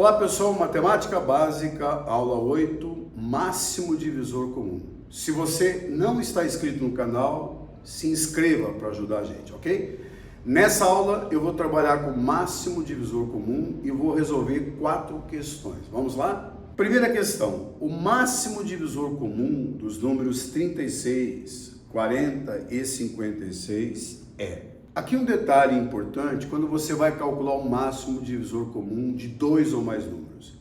Olá pessoal, Matemática Básica, aula 8, máximo divisor comum. Se você não está inscrito no canal, se inscreva para ajudar a gente, ok? Nessa aula eu vou trabalhar com máximo divisor comum e vou resolver 4 questões. Vamos lá? Primeira questão, o máximo divisor comum dos números 36, 40 e 56 é... Aqui um detalhe importante, quando você vai calcular o máximo divisor comum de 2 ou mais números.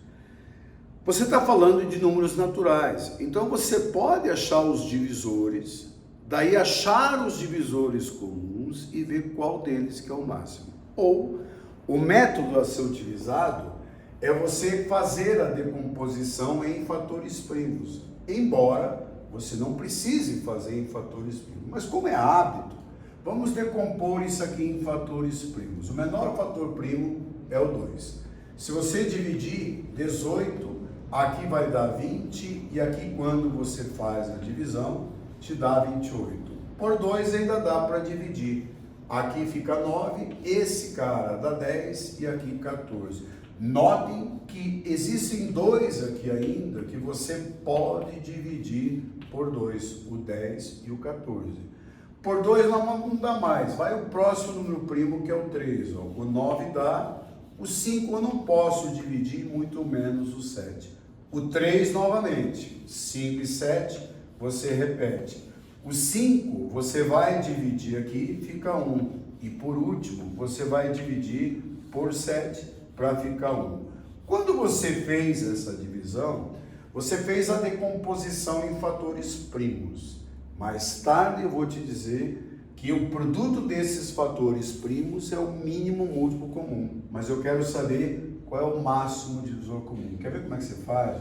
Você está falando de números naturais, então você pode achar os divisores, daí achar os divisores comuns e ver qual deles que é o máximo. Ou, o método a ser utilizado é você fazer a decomposição em fatores primos, embora você não precise fazer em fatores primos, mas como é hábito, vamos decompor isso aqui em fatores primos. O menor fator primo é o 2. Se você dividir 18, aqui vai dar 20 e aqui quando você faz a divisão, te dá 28. Por 2 ainda dá para dividir. Aqui fica 9, esse cara dá 10 e aqui 14. Notem que existem 2 aqui ainda que você pode dividir por 2, o 10 e o 14. Por 2 não dá mais, vai o próximo número primo que é o 3, ó. O 9 dá, o 5 eu não posso dividir, muito menos o 7. O 3 novamente, 5 e 7, você repete. O 5 você vai dividir aqui, fica 1. E por último, você vai dividir por 7 para ficar 1. Quando você fez essa divisão, você fez a decomposição em fatores primos. Mais tarde eu vou te dizer que o produto desses fatores primos é o mínimo múltiplo comum, mas eu quero saber qual é o máximo divisor comum. Quer ver como é que você faz?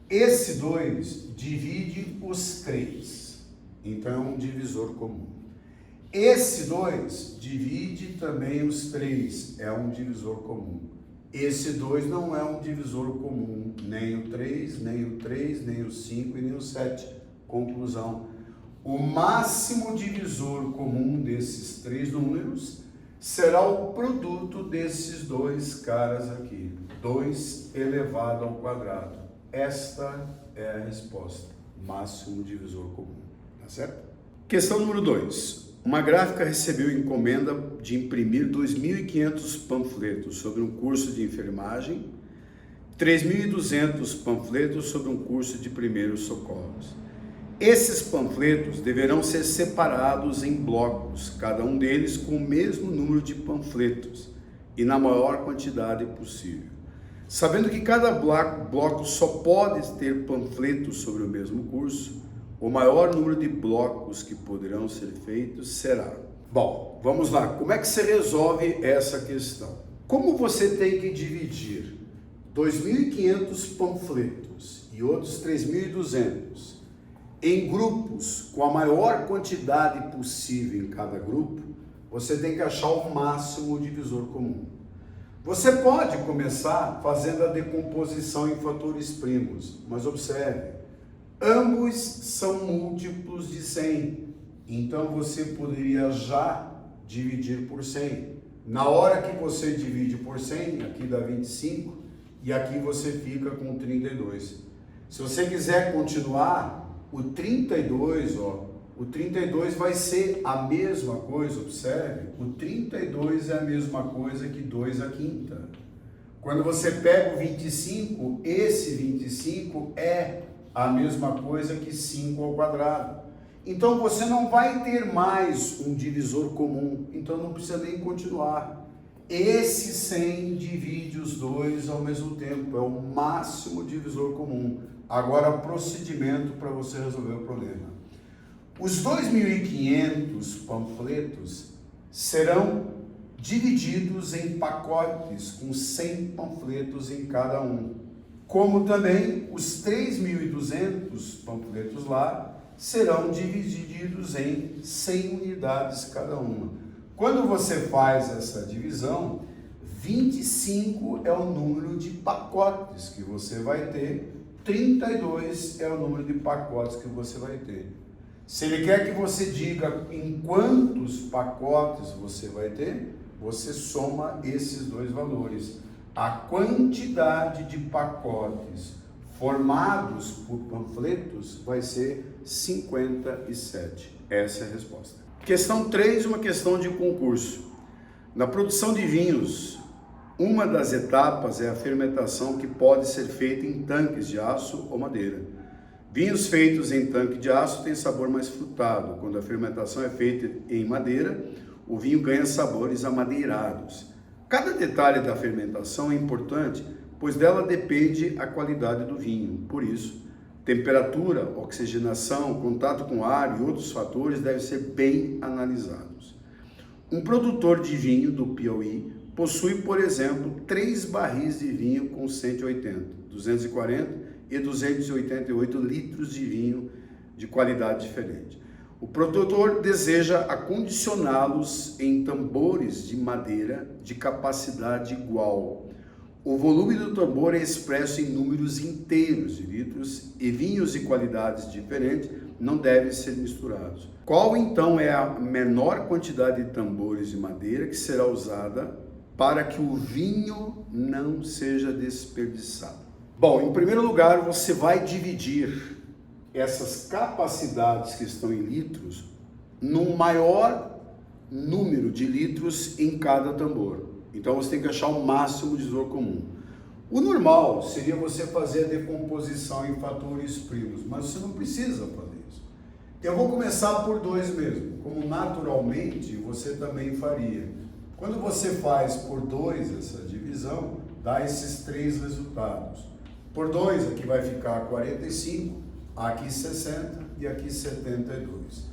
Esse 2 divide os 3, então é um divisor comum. Esse 2 divide também os 3, é um divisor comum. Esse 2 não é um divisor comum, nem o 3, nem o 3, nem o 5 e nem o 7. Conclusão, o máximo divisor comum desses 3 números será o produto desses 2 caras aqui, 2 elevado ao quadrado. Esta é a resposta, máximo divisor comum, tá certo? Questão número 2. Uma gráfica recebeu encomenda de imprimir 2.500 panfletos sobre um curso de enfermagem, 3.200 panfletos sobre um curso de primeiros socorros. Esses panfletos deverão ser separados em blocos, cada um deles com o mesmo número de panfletos e na maior quantidade possível. Sabendo que cada bloco só pode ter panfletos sobre o mesmo curso, o maior número de blocos que poderão ser feitos será... Bom, vamos lá. Como é que você resolve essa questão? Como você tem que dividir 2.500 panfletos e outros 3.200 em grupos com a maior quantidade possível em cada grupo, você tem que achar o máximo divisor comum. Você pode começar fazendo a decomposição em fatores primos, mas observe, ambos são múltiplos de 100, então você poderia já dividir por 100. Na hora que você divide por 100, aqui dá 25 e aqui você fica com 32. Se você quiser continuar, o 32, o 32 vai ser a mesma coisa, observe, o 32 é a mesma coisa que 2 à quinta. Quando você pega o 25, esse 25 é a mesma coisa que 5 ao quadrado. Então você não vai ter mais um divisor comum, então não precisa nem continuar. Esse 100 divide os 2 ao mesmo tempo, é o máximo divisor comum. Agora, procedimento para você resolver o problema. Os 2.500 panfletos serão divididos em pacotes com 100 panfletos em cada um. Como também os 3.200 panfletos lá serão divididos em 100 unidades cada uma. Quando você faz essa divisão, 25 é o número de pacotes que você vai ter, 32 é o número de pacotes que você vai ter. Se ele quer que você diga em quantos pacotes você vai ter, você soma esses 2 valores. a quantidade de pacotes formados por panfletos vai ser 57. Essa é a resposta. Questão 3, uma questão de concurso. Na produção de vinhos, uma das etapas é a fermentação, que pode ser feita em tanques de aço ou madeira. Vinhos feitos em tanque de aço têm sabor mais frutado. Quando a fermentação é feita em madeira, o vinho ganha sabores amadeirados. Cada detalhe da fermentação é importante, pois dela depende a qualidade do vinho. Por isso, temperatura, oxigenação, contato com ar e outros fatores devem ser bem analisados. Um produtor de vinho do Piauí possui, por exemplo, 3 barris de vinho com 180, 240 e 288 litros de vinho de qualidade diferente. O produtor deseja acondicioná-los em tambores de madeira de capacidade igual. O volume do tambor é expresso em números inteiros de litros e vinhos de qualidades diferentes não devem ser misturados. Qual então é a menor quantidade de tambores de madeira que será usada para que o vinho não seja desperdiçado? Bom, em primeiro lugar, você vai dividir essas capacidades que estão em litros num maior número de litros em cada tambor. Então você tem que achar o máximo divisor comum. O normal seria você fazer a decomposição em fatores primos, mas você não precisa fazer isso. Eu vou começar por 2 mesmo, como naturalmente você também faria. Quando você faz por 2 essa divisão, dá esses 3 resultados. Por 2 aqui vai ficar 45, aqui 60 e aqui 72.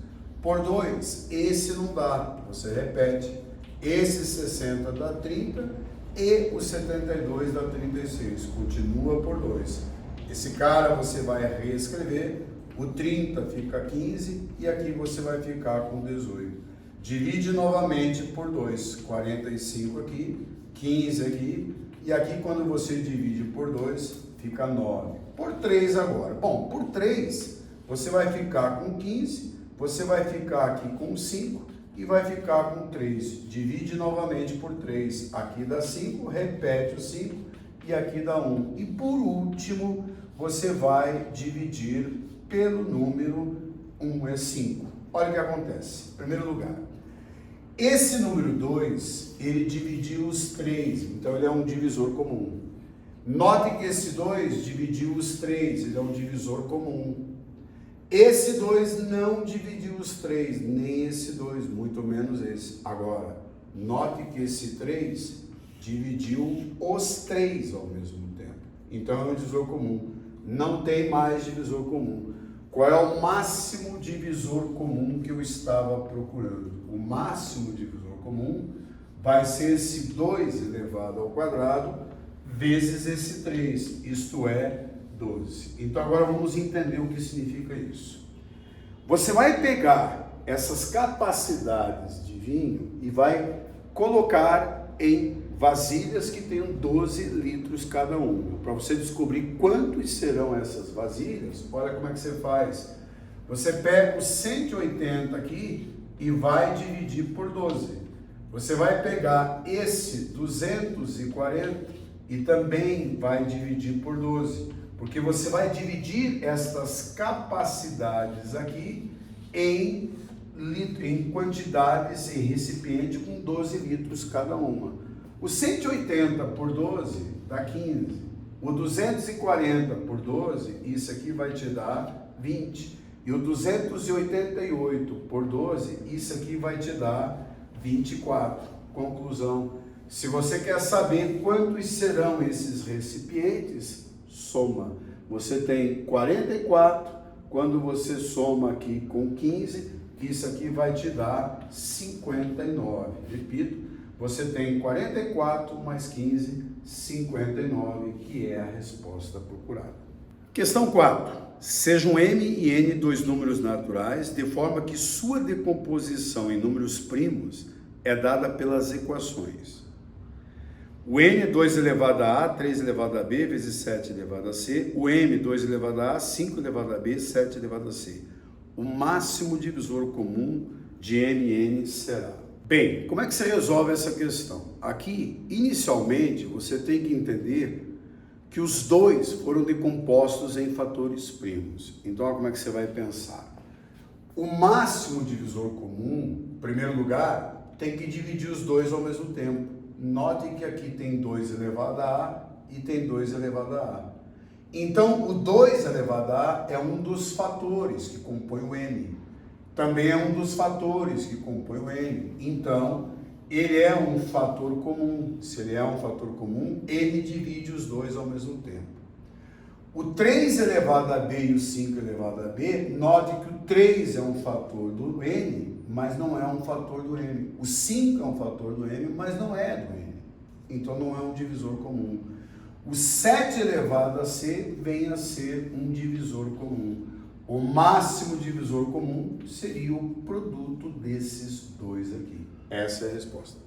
Por 2, esse não dá, você repete. Esse 60 dá 30 e o 72 dá 36, continua por 2. Esse cara você vai reescrever, o 30 fica 15 e aqui você vai ficar com 18. Divide novamente por 2, 45 aqui, 15 aqui e aqui quando você divide por 2 fica 9. Por 3 agora, bom, por 3 você vai ficar com 15, você vai ficar aqui com 5 e vai ficar com 3. Divide novamente por 3. Aqui dá 5, repete o 5 e aqui dá 1. E por último, você vai dividir pelo número 1 é 5. Olha o que acontece. Em primeiro lugar, esse número 2, ele dividiu os 3, então ele é um divisor comum. Note que esse 2 dividiu os 3, ele é um divisor comum. Esse 2 não dividiu os 3, nem esse 2, muito menos esse. Agora, note que esse 3 dividiu os 3 ao mesmo tempo. Então é um divisor comum. Não tem mais divisor comum. Qual é o máximo divisor comum que eu estava procurando? O máximo divisor comum vai ser esse 2 elevado ao quadrado vezes esse 3, isto é, 12. Então agora vamos entender o que significa isso. Você vai pegar essas capacidades de vinho e vai colocar em vasilhas que tenham 12 litros cada uma. Para você descobrir quantos serão essas vasilhas, olha como é que você faz. Você pega os 180 aqui e vai dividir por 12. Você vai pegar esse 240 e também vai dividir por 12. Porque você vai dividir estas capacidades aqui em quantidades em recipiente com 12 litros cada uma. O 180 por 12 dá 15. O 240 por 12, isso aqui vai te dar 20. E o 288 por 12, isso aqui vai te dar 24. Conclusão: se você quer saber quantos serão esses recipientes, soma. Você tem 44, quando você soma aqui com 15, isso aqui vai te dar 59. Repito, você tem 44 mais 15, 59, que é a resposta procurada. Questão 4. Sejam M e N 2 números naturais, de forma que sua decomposição em números primos é dada pelas equações. O N é 2 elevado a A, 3 elevado a B, vezes 7 elevado a C. O M, 2 elevado a A, 5 elevado a B, 7 elevado a C. O máximo divisor comum de M e N será. Bem, como é que você resolve essa questão? Aqui, inicialmente, você tem que entender que os dois foram decompostos em fatores primos. Então, como é que você vai pensar? O máximo divisor comum, em primeiro lugar, tem que dividir os dois ao mesmo tempo. Note que aqui tem 2 elevado a A e tem 2 elevado a A. Então, o 2 elevado a A é um dos fatores que compõe o N. Também é um dos fatores que compõe o N. Então, ele é um fator comum. Se ele é um fator comum, ele divide os dois ao mesmo tempo. O 3 elevado a B e o 5 elevado a B, note que o 3 é um fator do N, mas não é um fator do N. O 5 é um fator do N, mas não é do N. Então, não é um divisor comum. O 7 elevado a C vem a ser um divisor comum. O máximo divisor comum seria o produto desses dois aqui. Essa é a resposta.